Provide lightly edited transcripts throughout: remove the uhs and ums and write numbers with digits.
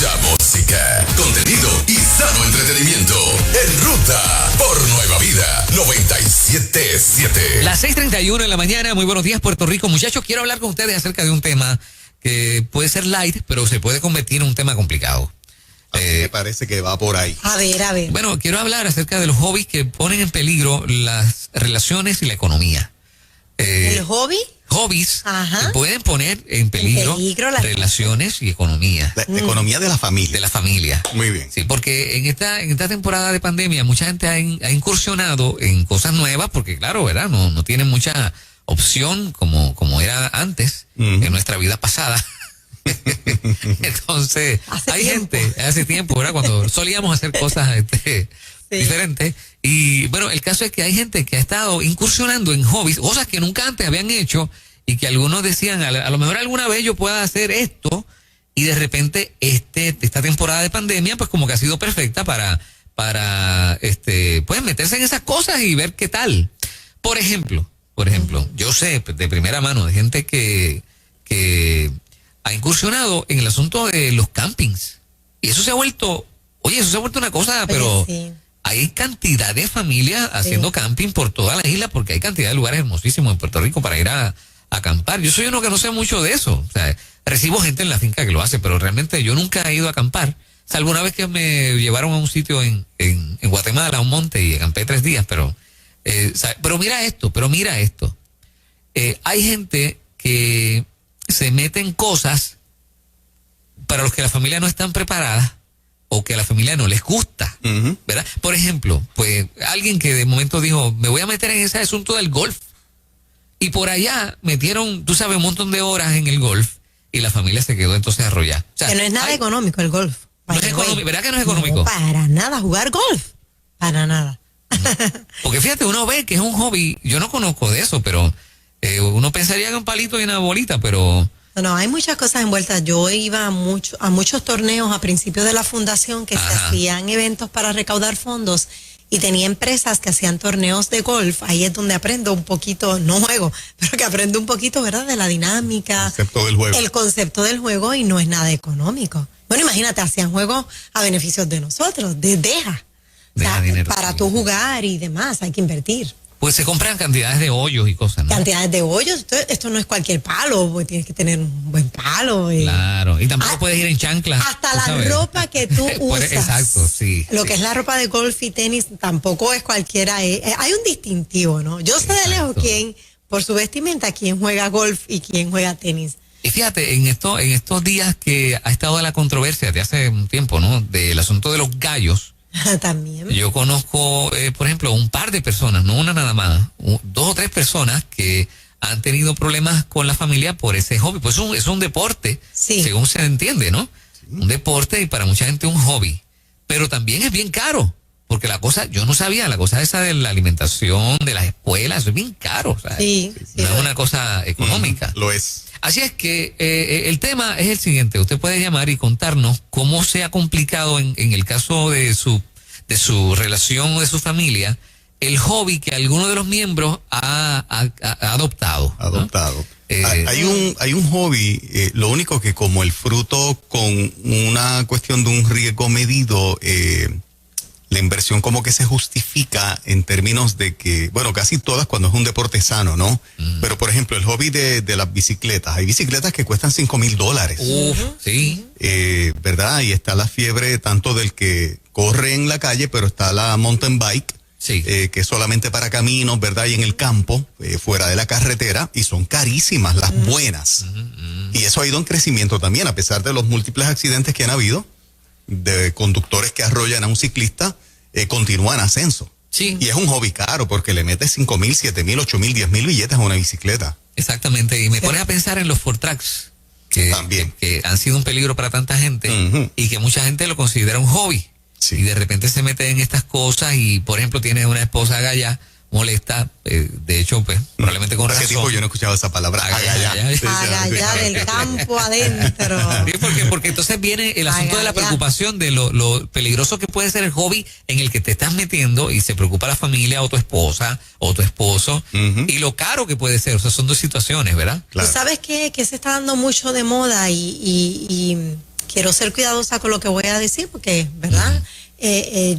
Mucha música, contenido y sano entretenimiento. En ruta por Nueva Vida 97.7. Las 6:31 de la mañana. Muy buenos días, Puerto Rico. Muchachos, quiero hablar con ustedes acerca de un tema que puede ser light, pero se puede convertir en un tema complicado. Me parece que va por ahí. A ver. Bueno, quiero hablar acerca de los hobbies que ponen en peligro las relaciones y la economía. ¿El hobby? Hobbies Ajá. que pueden poner en peligro las relaciones y economía. La economía de la familia. De la familia. Muy bien. Sí, porque en esta temporada de pandemia mucha gente ha incursionado en cosas nuevas porque, claro, ¿verdad? No tienen mucha opción como era antes, en nuestra vida pasada. Entonces, hace tiempo, ¿verdad? Cuando solíamos hacer cosas diferentes. Y bueno, el caso es que hay gente que ha estado incursionando en hobbies, cosas que nunca antes habían hecho y que algunos decían, a lo mejor alguna vez yo pueda hacer esto, y de repente esta temporada de pandemia pues como que ha sido perfecta para pues meterse en esas cosas y ver qué tal. Por ejemplo, yo sé de primera mano de gente que ha incursionado en el asunto de los campings. Y eso se ha vuelto una cosa, pero sí. Hay cantidad de familias haciendo camping por toda la isla, porque hay cantidad de lugares hermosísimos en Puerto Rico para ir a acampar. Yo soy uno que no sé mucho de eso. O sea, recibo gente en la finca que lo hace, pero realmente yo nunca he ido a acampar. Salvo una vez que me llevaron a un sitio en Guatemala, a un monte, y acampé 3 días, pero mira esto. Hay gente que se mete en cosas para los que la familia no están preparadas o que a la familia no les gusta, ¿verdad? Por ejemplo, pues alguien que de momento dijo, me voy a meter en ese asunto del golf, y por allá metieron, tú sabes, un montón de horas en el golf y la familia se quedó entonces arrollada. O sea, que no es nada económico el golf. No es económico, ¿verdad que no es económico? No, para nada, jugar golf. Para nada. Porque fíjate, uno ve que es un hobby, yo no conozco de eso, pero uno pensaría que un palito y una bolita, pero... No, hay muchas cosas envueltas. Yo iba a muchos torneos a principios de la fundación que se hacían eventos para recaudar fondos, y tenía empresas que hacían torneos de golf. Ahí es donde aprendo un poquito, no juego, pero que aprendo un poquito, ¿verdad? De la dinámica. El concepto del juego, y no es nada económico. Bueno, imagínate, hacían juegos a beneficios de nosotros, deja dinero, para tú jugar y demás, hay que invertir. Pues se compran cantidades de hoyos y cosas, ¿no? Cantidades de hoyos, esto no es cualquier palo, pues tienes que tener un buen palo. Claro, y tampoco puedes ir en chanclas. Hasta la ropa que tú usas. Exacto, sí. Lo que es la ropa de golf y tenis tampoco es cualquiera. Hay un distintivo, ¿no? Yo sé de lejos por su vestimenta, quién juega golf y quién juega tenis. Y fíjate, en estos días que ha estado la controversia de hace un tiempo, ¿no? Del asunto de los gallos. También. Yo conozco, por ejemplo, un par de personas, no una nada más, 2 o 3 personas que han tenido problemas con la familia por ese hobby. Pues es un deporte, según se entiende, ¿no? Sí. Un deporte, y para mucha gente un hobby. Pero también es bien caro, porque yo no sabía, la cosa esa de la alimentación, de las escuelas, eso es bien caro. ¿Sabes? No es una cosa económica. Lo es. Así es que el tema es el siguiente. Usted puede llamar y contarnos cómo se ha complicado en el caso de su relación o de su familia el hobby que alguno de los miembros ha adoptado. Hay un hobby, lo único que como el fruto con una cuestión de un riesgo medido, la inversión como que se justifica en términos de que, bueno, casi todas cuando es un deporte sano, ¿no? Pero, por ejemplo, el hobby de las bicicletas. Hay bicicletas que cuestan $5,000. Sí. ¿Verdad? Y está la fiebre tanto del que corre en la calle, pero está la mountain bike, que es solamente para caminos, ¿verdad? Y en el campo, fuera de la carretera, y son carísimas las buenas. Y eso ha ido en crecimiento también, a pesar de los múltiples accidentes que han habido, de conductores que arrollan a un ciclista, continúa en ascenso. Sí. Y es un hobby caro porque le metes 5,000, 7,000, 8,000, 10,000 billetes a una bicicleta. Exactamente, y me pones a pensar en los Ford Tracks, que han sido un peligro para tanta gente, y que mucha gente lo considera un hobby. Sí. Y de repente se mete en estas cosas y, por ejemplo, tiene una esposa galla, molesta, de hecho, pues, probablemente con razón. Hace tiempo yo no he escuchado esa palabra, agallá del campo adentro. Sí, porque entonces viene el asunto de la preocupación de lo peligroso que puede ser el hobby en el que te estás metiendo, y se preocupa la familia o tu esposa o tu esposo, y lo caro que puede ser. O sea, son 2 situaciones, ¿verdad? Claro. ¿Tú sabes que se está dando mucho de moda y quiero ser cuidadosa con lo que voy a decir porque, ¿verdad?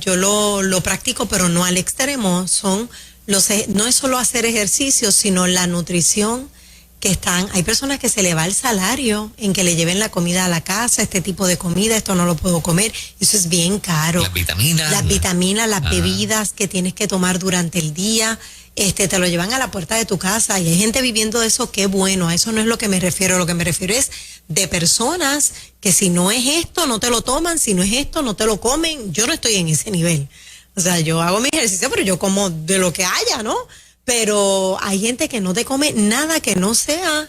Yo lo practico, pero no al extremo. No es solo hacer ejercicio, sino la nutrición hay personas que se le va el salario en que le lleven la comida a la casa, este tipo de comida, esto no lo puedo comer, eso es bien caro. Las vitaminas. Las bebidas que tienes que tomar durante el día, te lo llevan a la puerta de tu casa y hay gente viviendo de eso, qué bueno, a eso no es lo que me refiero, lo que me refiero es de personas que si no es esto, no te lo toman, si no es esto, no te lo comen, yo no estoy en ese nivel. O sea, yo hago mi ejercicio, pero yo como de lo que haya, ¿no? Pero hay gente que no te come nada que no sea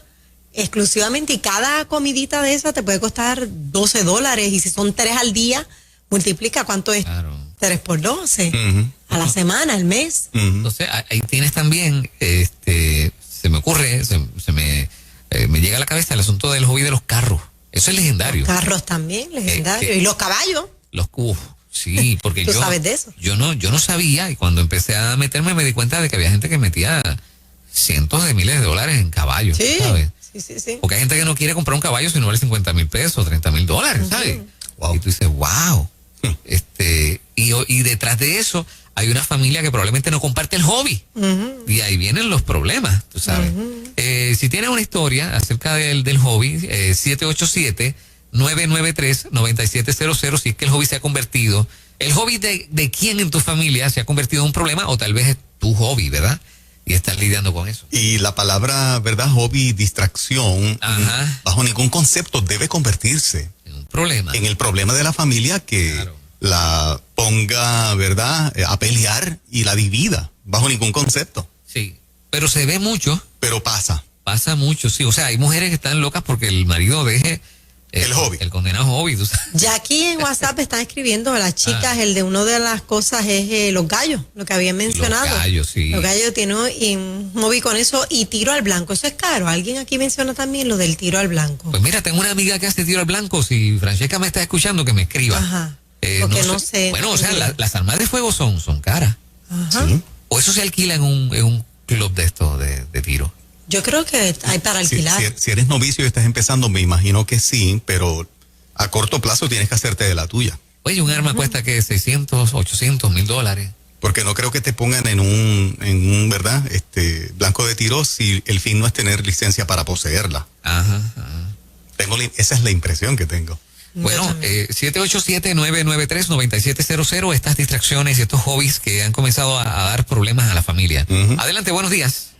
exclusivamente, y cada comidita de esa te puede costar $12, y si son 3 al día, multiplica cuánto es. Claro. 3 por 12 a la semana, al mes. Entonces ahí tienes también, se me ocurre, me llega a la cabeza el asunto del hobby de los carros. Eso es legendario. Los carros también, legendario. Y los caballos. Sí, porque ¿Tú sabes de eso? Yo no sabía, y cuando empecé a meterme me di cuenta de que había gente que metía cientos de miles de dólares en caballos, sí, ¿sabes? Sí. Porque hay gente que no quiere comprar un caballo si no vale $50,000, $30,000, ¿sabes? Wow. Y tú dices, wow. Y detrás de eso hay una familia que probablemente no comparte el hobby. Y ahí vienen los problemas, tú sabes. Si tienes una historia acerca del hobby, 787-993-9700, si es que el hobby se ha convertido, el hobby de quién en tu familia se ha convertido en un problema, o tal vez es tu hobby, ¿verdad? Y estás lidiando con eso. Y la palabra, ¿verdad? Hobby, distracción, bajo ningún concepto debe convertirse en un problema. En el problema de la familia que la ponga, ¿verdad? A pelear y la divida, bajo ningún concepto. Sí, pero se ve mucho. Pero pasa. Pasa mucho, sí. O sea, hay mujeres que están locas porque el marido deje el hobby. El condenado hobby. Ya aquí en WhatsApp están escribiendo a las chicas, el de una de las cosas es los gallos, lo que habían mencionado. Los gallos, sí. Los gallos tienen un hobby con eso, y tiro al blanco, eso es caro. Alguien aquí menciona también lo del tiro al blanco. Pues mira, tengo una amiga que hace tiro al blanco. Si Francesca me está escuchando, que me escriba. Ajá. Porque no sé. Bueno, o sea, las armas de fuego son caras. Ajá. ¿Sí? O eso se alquila en un club de estos de tiro. Yo creo que hay para alquilar. Si eres novicio y estás empezando, me imagino que sí, pero a corto plazo tienes que hacerte de la tuya. Oye, un arma cuesta que $600, $800, $1,000. Porque no creo que te pongan en un ¿verdad? Blanco de tiro si el fin no es tener licencia para poseerla. Esa es la impresión que tengo. Bueno, 787-993-9700, estas distracciones y estos hobbies que han comenzado a dar problemas a la familia. Adelante, buenos días.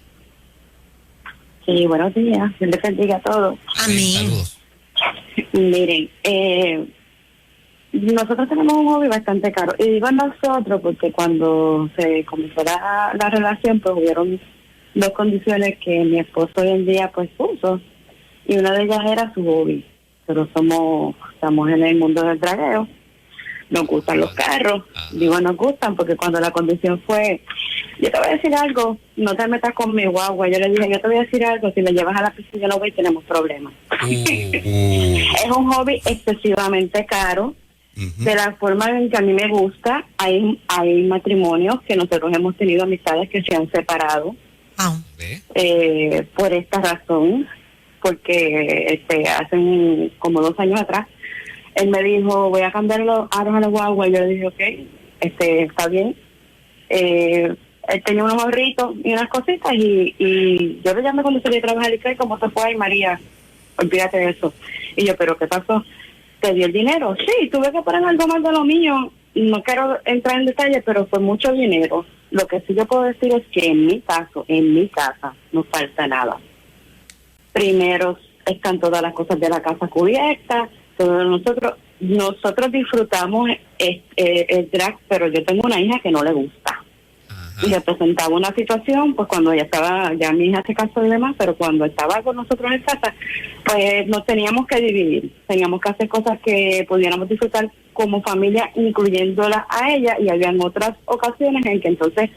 Sí, buenos días. Dios les bendiga a todos. Amén. Saludos. Miren, nosotros tenemos un hobby bastante caro. Y digo nosotros porque cuando se comenzó la relación, pues hubieron 2 condiciones que mi esposo hoy en día pues puso. Y una de ellas era su hobby. Pero estamos en el mundo del dragueo. Nos gustan los carros. Digo nos gustan porque cuando la condición fue, yo te voy a decir algo, no te metas con mi guagua. Yo le dije, yo te voy a decir algo, si me llevas a la piscina yo no voy, tenemos problemas. Es un hobby excesivamente caro. De la forma en que a mí me gusta, hay matrimonios que nosotros hemos tenido amistades que se han separado por esta razón, porque hace como 2 años atrás él me dijo, voy a cambiar los aros a la guagua, y yo le dije, okay, está bien. Él tenía unos ahorritos y unas cositas, y yo le llamé cuando salí a trabajar y dije, ¿cómo se fue? Ay, María, olvídate de eso. Y yo, ¿pero qué pasó? ¿Te dio el dinero? Sí, tuve que poner algo más de lo mío. No quiero entrar en detalle, pero fue mucho dinero. Lo que sí yo puedo decir es que en mi casa, no falta nada. Primero están todas las cosas de la casa cubiertas. Nosotros disfrutamos el drag, pero yo tengo una hija que no le gusta. Y le presentaba una situación, pues cuando ya mi hija se casó y demás, pero cuando estaba con nosotros en casa, pues nos teníamos que dividir, teníamos que hacer cosas que pudiéramos disfrutar como familia, incluyéndola a ella, y habían otras ocasiones en que entonces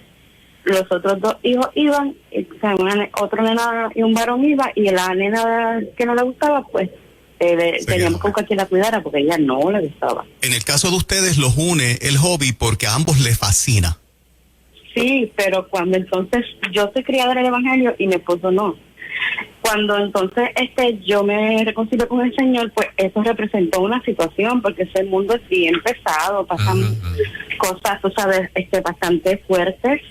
los otros 2 hijos iban, o sea, otra nena y un varón iba, y la nena que no le gustaba, pues teníamos que buscar quien la cuidara porque a ella no le gustaba. En el caso de ustedes los une el hobby porque a ambos les fascina. Sí, pero cuando entonces yo soy criada en el evangelio y mi esposo no. Cuando entonces yo me reconcilio con el Señor, pues eso representó una situación, porque ese mundo es bien pesado, pasan cosas, tú sabes, bastante fuertes,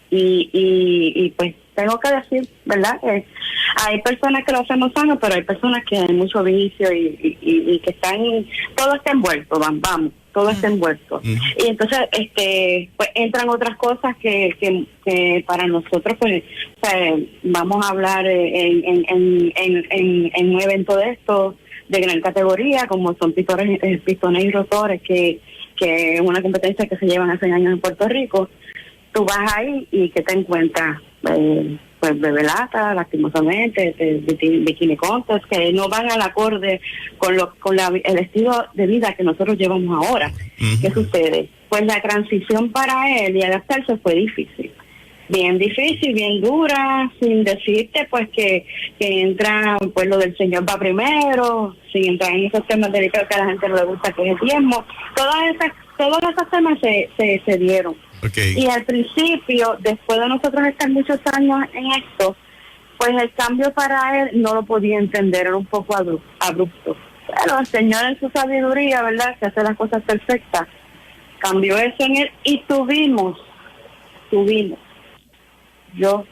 y pues tengo que decir, ¿verdad? Que hay personas que lo hacemos sano, pero hay personas que hay mucho vicio y que están, todo está envuelto, vamos, todo está envuelto. Y entonces, pues entran otras cosas que para nosotros, pues, o sea, vamos a hablar en un evento de estos de gran categoría, como son pistones y rotores, que es una competencia que se llevan hace años en Puerto Rico. Tú vas ahí y ¿qué te encuentras? Pues bebelata, lastimosamente, bikini contest, que no van al acorde con el estilo de vida que nosotros llevamos ahora. ¿Qué sucede? Pues la transición para él y adaptarse fue difícil. Bien difícil, bien dura, sin decirte pues que entra, pues lo del Señor va primero, sin entrar en esos temas delicados que a la gente no le gusta, que es el diezmo. Todos esos temas se dieron. Okay. Y al principio, después de nosotros estar muchos años en esto, pues el cambio para él no lo podía entender, era un poco abrupto. Pero el Señor en su sabiduría, ¿verdad?, que hace las cosas perfectas, cambió eso en él y tuvimos. Yo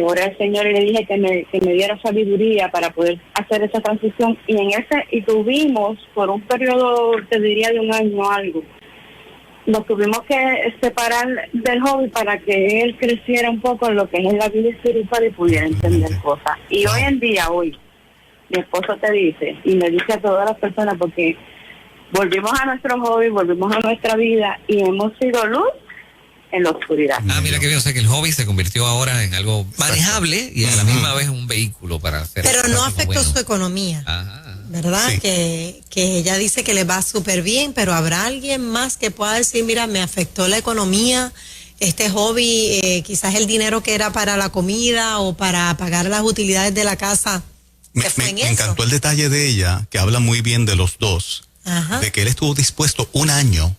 oré al Señor y le dije que me diera sabiduría para poder hacer esa transición, y tuvimos por un periodo, te diría, de un año algo. Nos tuvimos que separar del hobby para que él creciera un poco en lo que es la vida espiritual y pudiera entender cosas. Y hoy en día, mi esposo te dice, y me dice a todas las personas, porque volvimos a nuestro hobby, volvimos a nuestra vida y hemos sido luz en la oscuridad. Mira que bien, o sea que el hobby se convirtió ahora en algo manejable y a la misma vez un vehículo para hacer. Pero no afectó su economía. Ajá. ¿Verdad? Sí. Que ella dice que le va súper bien, pero habrá alguien más que pueda decir, mira, me afectó la economía, este hobby, quizás el dinero que era para la comida o para pagar las utilidades de la casa. Me encantó el detalle de ella, que habla muy bien de los dos, de que él estuvo dispuesto un año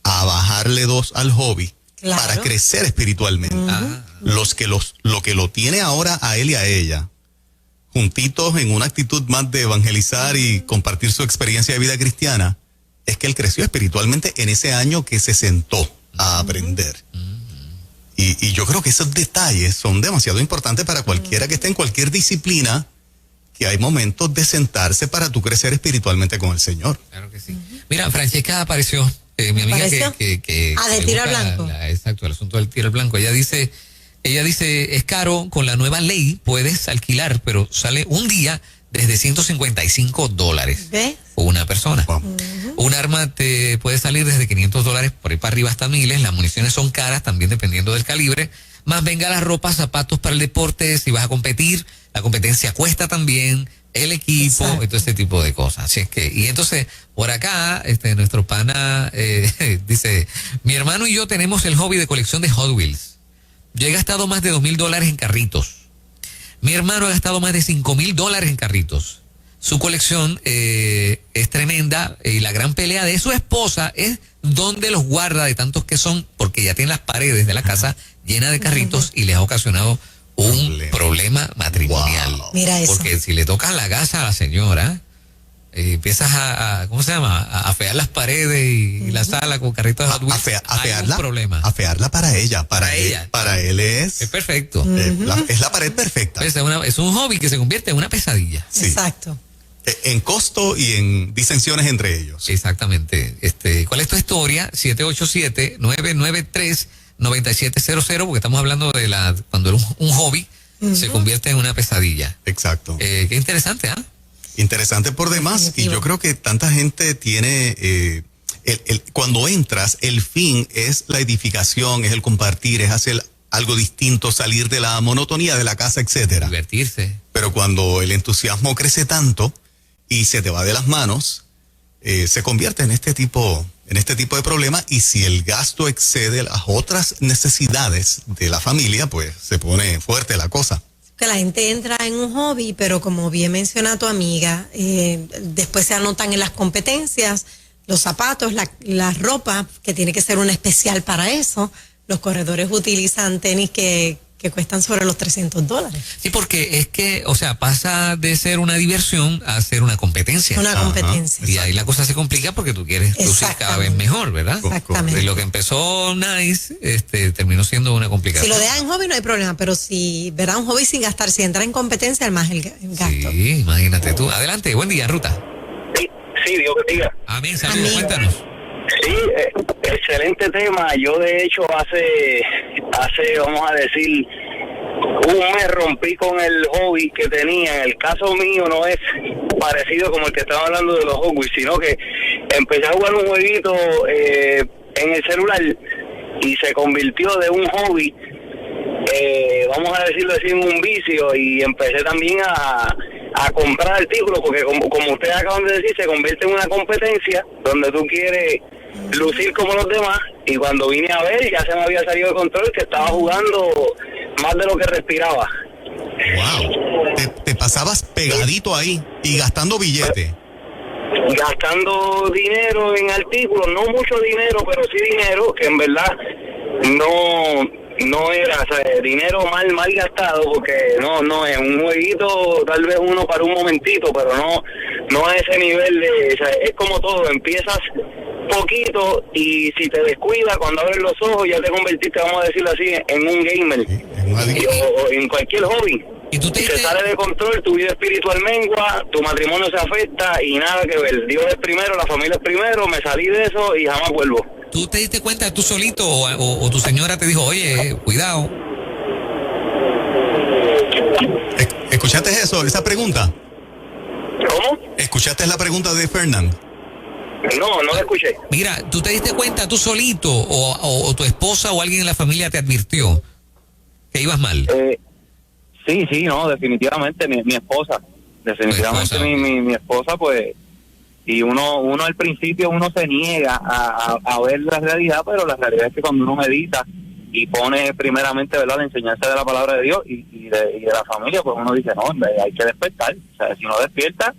a bajarle 2 al hobby. Claro. Para crecer espiritualmente. Lo que lo tiene ahora a él y a ella, juntitos en una actitud más de evangelizar y compartir su experiencia de vida cristiana, es que él creció espiritualmente en ese año que se sentó a aprender. Y yo creo que esos detalles son demasiado importantes para cualquiera que esté en cualquier disciplina, que hay momentos de sentarse para tú crecer espiritualmente con el Señor. Claro que sí. Mira, Francesca apareció. Mi amiga que de tiro al blanco. Exacto, el asunto del tiro al blanco. Ella dice, es caro, con la nueva ley puedes alquilar, pero sale un día desde $155. ¿Ves? O una persona. Un arma te puede salir desde $500, por ahí para arriba hasta miles. Las municiones son caras, también dependiendo del calibre. Más venga la ropa, zapatos para el deporte, si vas a competir, la competencia cuesta también, el equipo. Exacto. Y todo este tipo de cosas. Así es que, y entonces, por acá, nuestro pana dice, mi hermano y yo tenemos el hobby de colección de Hot Wheels. Yo he gastado más de $2,000 en carritos. Mi hermano ha gastado más de $5,000 en carritos. Su colección es tremenda, y la gran pelea de su esposa es dónde los guarda de tantos que son, porque ya tiene las paredes de la casa llenas de carritos y les ha ocasionado un problema matrimonial. Wow. Mira eso. Porque si le tocas la gasa a la señora, empiezas a ¿cómo se llama? A afear las paredes y la sala con carritos de Hot Wheels. Hay un problema. Afearla para ella. Para él es perfecto. Es la pared perfecta. Es un hobby que se convierte en una pesadilla. Sí. Exacto. En costo y en disensiones entre ellos. Exactamente. ¿Cuál es tu historia? 787-993-9700, porque estamos hablando de cuando un hobby se convierte en una pesadilla. Exacto. Qué interesante, ¿ah? Interesante por demás. Definitivo. Y yo creo que tanta gente tiene, cuando entras, el fin es la edificación, es el compartir, es hacer algo distinto, salir de la monotonía de la casa, etcétera. Divertirse. Pero cuando el entusiasmo crece tanto y se te va de las manos, se convierte en este tipo de problema, y si el gasto excede las otras necesidades de la familia, pues se pone fuerte la cosa. Que la gente entra en un hobby, pero como bien menciona tu amiga, después se anotan en las competencias, los zapatos, la ropa, que tiene que ser una especial para eso. Los corredores utilizan tenis que que cuestan sobre los $300. Sí, porque es que, o sea, pasa de ser una diversión a ser una competencia. Una competencia. Y ahí la cosa se complica porque tú quieres lucir cada vez mejor, ¿verdad? Exactamente. De lo que empezó nice, terminó siendo una complicación. Si lo dejan en hobby no hay problema, pero si verá un hobby sin gastar, si entra en competencia, más el gasto. Sí, imagínate tú. Adelante, buen día, Ruta. Sí, Dios bendiga. Amén, saludos, cuéntanos. Sí, excelente tema. Yo de hecho hace, vamos a decir, un mes rompí con el hobby que tenía. En el caso mío no es parecido como el que estaba hablando de los hobbies, sino que empecé a jugar un jueguito en el celular y se convirtió de un hobby, vamos a decirlo así, en un vicio, y empecé también a comprar artículos, porque como ustedes acaban de decir, se convierte en una competencia donde tú quieres lucir como los demás, y cuando vine a ver ya se me había salido de control, que estaba jugando más de lo que respiraba. Wow. Te pasabas pegadito ahí y gastando billete. Gastando dinero en artículos, no mucho dinero, pero sí dinero que en verdad no era, o sea, dinero mal gastado, porque no es un jueguito, tal vez uno para un momentito, pero no a ese nivel de, o sea, es como todo, empiezas poquito y si te descuidas, cuando abres los ojos ya te convertiste, vamos a decirlo así, en un gamer, o en cualquier hobby. ¿Y tú se sale de control, tu vida espiritual mengua, tu matrimonio se afecta y nada que ver. Dios es primero, la familia es primero, me salí de eso y jamás vuelvo. ¿Tú te diste cuenta tú solito o tu señora te dijo, oye, cuidado? ¿Escuchaste esa pregunta? ¿Cómo? ¿Escuchaste la pregunta de Fernán? No la escuché. Mira, ¿tú te diste cuenta tú solito o tu esposa o alguien en la familia te advirtió que ibas mal? Sí, no, definitivamente mi esposa. Definitivamente mi esposa, pues, y uno al principio uno se niega a ver la realidad, pero la realidad es que cuando uno medita y pone primeramente, ¿verdad?, la enseñanza de la palabra de Dios y de la familia, pues uno dice, no, hay que despertar. O sea, si no despierta,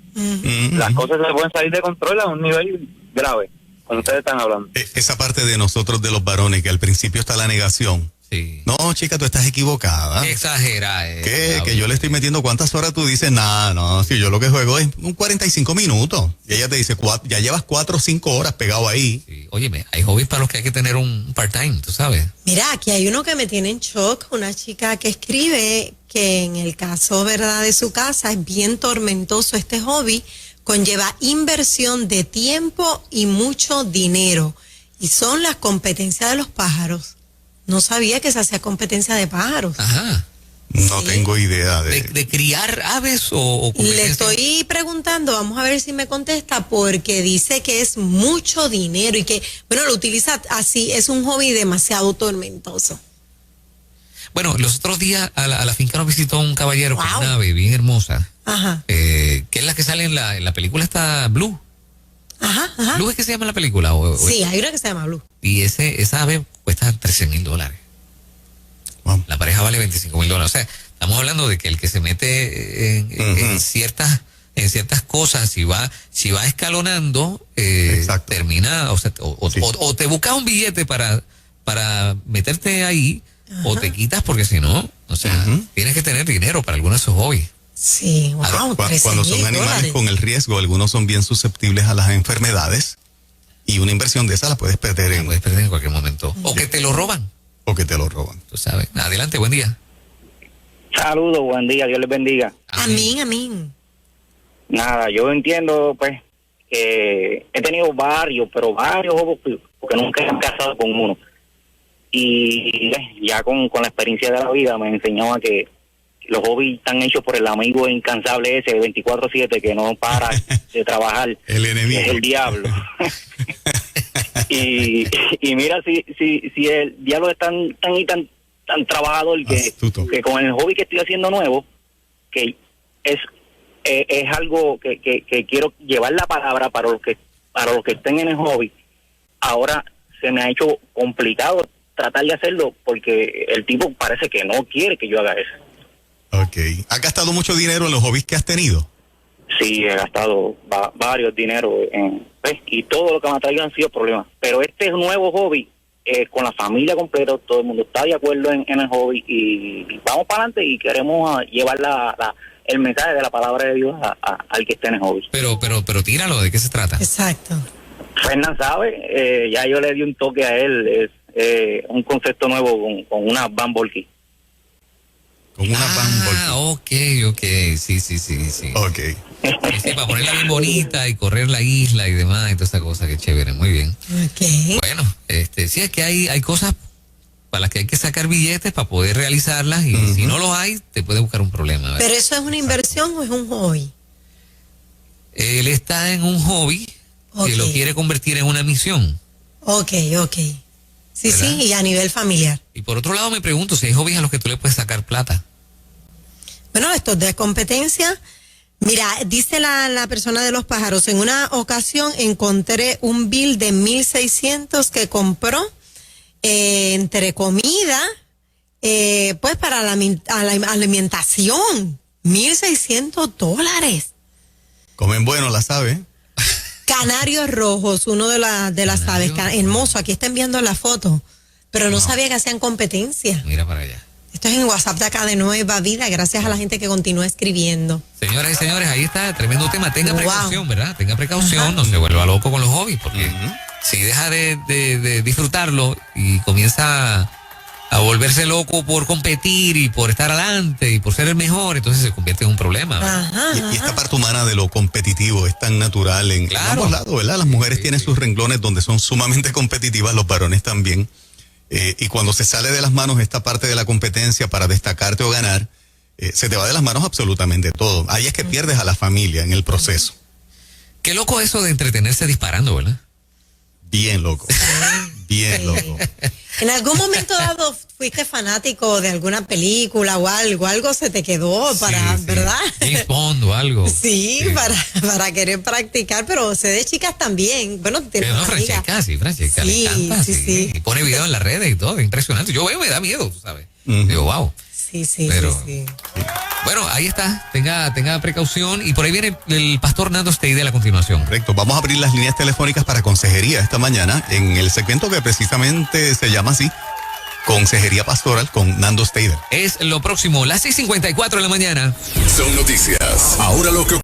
las cosas se pueden salir de control a un nivel grave, como ustedes están hablando. Esa parte de nosotros, de los varones, que al principio está la negación. Sí. No, chica, tú estás equivocada. Exagera. ¿Qué? Que yo le estoy metiendo cuántas horas, tú dices, no, si yo lo que juego es un 45 minutos. Y ella te dice, ya llevas 4 o 5 horas pegado ahí. Sí. Óyeme, hay hobbies para los que hay que tener un part-time, tú sabes. Mira, aquí hay uno que me tiene en shock, una chica que escribe que en el caso, ¿verdad?, de su casa es bien tormentoso este hobby, conlleva inversión de tiempo y mucho dinero. Y son las competencias de los pájaros. No sabía que se hacía competencia de pájaros. Ajá. No tengo idea de criar aves o le estoy preguntando, vamos a ver si me contesta, porque dice que es mucho dinero y que, bueno, lo utiliza así, es un hobby demasiado tormentoso. Bueno, los otros días a la finca nos visitó un caballero con una ave bien hermosa. Ajá. Que es la que sale en la película está Blue. Ajá. ¿Blue es que se llama la película? Sí, hay una que se llama Blue. Y esa ave cuesta $13,000. Wow. La pareja vale $25,000. O sea, estamos hablando de que el que se mete en ciertas cosas, si va escalonando, termina, o sea, o te buscas un billete para meterte ahí, o te quitas, porque si no, o sea, tienes que tener dinero para algunos de esos hobbies. Sí, wow, cuando son animales con el riesgo, algunos son bien susceptibles a las enfermedades, y una inversión de esa la puedes perder en cualquier momento. O que te lo roban. Tú sabes. Adelante, buen día. Saludos, buen día, Dios les bendiga. Amén. Nada, yo entiendo, pues, que he tenido varios hobbies, porque nunca he casado con uno. Y ya con la experiencia de la vida me enseñó a que los hobbies están hechos por el amigo incansable ese 24/7 que no para de trabajar. El enemigo. Es el diablo. y mira, si el diablo es tan trabajador que con el hobby que estoy haciendo nuevo, que es algo que quiero llevar la palabra para los que estén en el hobby, ahora se me ha hecho complicado tratar de hacerlo porque el tipo parece que no quiere que yo haga eso. Okay. ¿Has gastado mucho dinero en los hobbies que has tenido? Sí, he gastado varios dineros y todo lo que me ha traído han sido problemas. Pero este nuevo hobby con la familia completa, todo el mundo está de acuerdo en el hobby y vamos para adelante y queremos llevar el mensaje de la palabra de Dios al que esté en el hobby. Pero tíralo, ¿de qué se trata? Exacto. Fernán sabe, ya yo le di un toque a él, es un concepto nuevo con una Bumblebee. Con una Bumblebee. Ok, sí. Ok. Sí, para ponerla bien bonita y correr la isla y demás y toda esa cosa, que chévere, muy bien. Ok. Bueno, sí, es que hay cosas para las que hay que sacar billetes para poder realizarlas y si no los hay, te puede buscar un problema. ¿Pero eso es una inversión o es un hobby? Él está en un hobby que lo quiere convertir en una misión. Ok. Sí, y a nivel familiar. Y por otro lado me pregunto si hay hobbies a los que tú le puedes sacar plata. Bueno, esto es de competencia. Mira, dice la persona de los pájaros, en una ocasión encontré un bill de 1,600 que compró entre comida, pues para la alimentación. $1,600. Comen bueno, la sabe. Canarios rojos, uno de las aves, hermoso, aquí está enviando la foto, pero no sabía que hacían competencia. Mira para allá. Esto es en WhatsApp de acá de Nueva Vida, gracias a la gente que continúa escribiendo. Señoras y señores, ahí está, tremendo tema. Tenga precaución, ¿verdad? Tenga precaución, no se vuelva loco con los hobbies, porque si deja de disfrutarlo y comienza a volverse loco por competir y por estar adelante y por ser el mejor, entonces se convierte en un problema. Y esta parte humana de lo competitivo es tan natural en ambos lados, ¿verdad? Las mujeres tienen sus renglones donde son sumamente competitivas, los varones también. Y cuando se sale de las manos esta parte de la competencia para destacarte o ganar, se te va de las manos absolutamente todo. Ahí es que pierdes a la familia en el proceso. Qué loco eso de entretenerse disparando, ¿verdad? Bien loco. Bien loco. ¿En algún momento dado fuiste fanático de alguna película o algo se te quedó para, verdad? James Bond o algo. Sí. Para querer practicar, pero sé de chicas también. Bueno, tienes una amiga. Francesca, le encanta. Sí. Y pone video en las redes y todo, impresionante. Yo veo, me da miedo, tú sabes. Digo, wow. Sí. Bueno, ahí está, tenga precaución. Y por ahí viene el pastor Nando Steidel a continuación. Correcto, vamos a abrir las líneas telefónicas para consejería esta mañana en el segmento que precisamente se llama así, Consejería Pastoral con Nando Steidel. Es lo próximo, las 6:54 de la mañana. Son noticias. Ahora lo que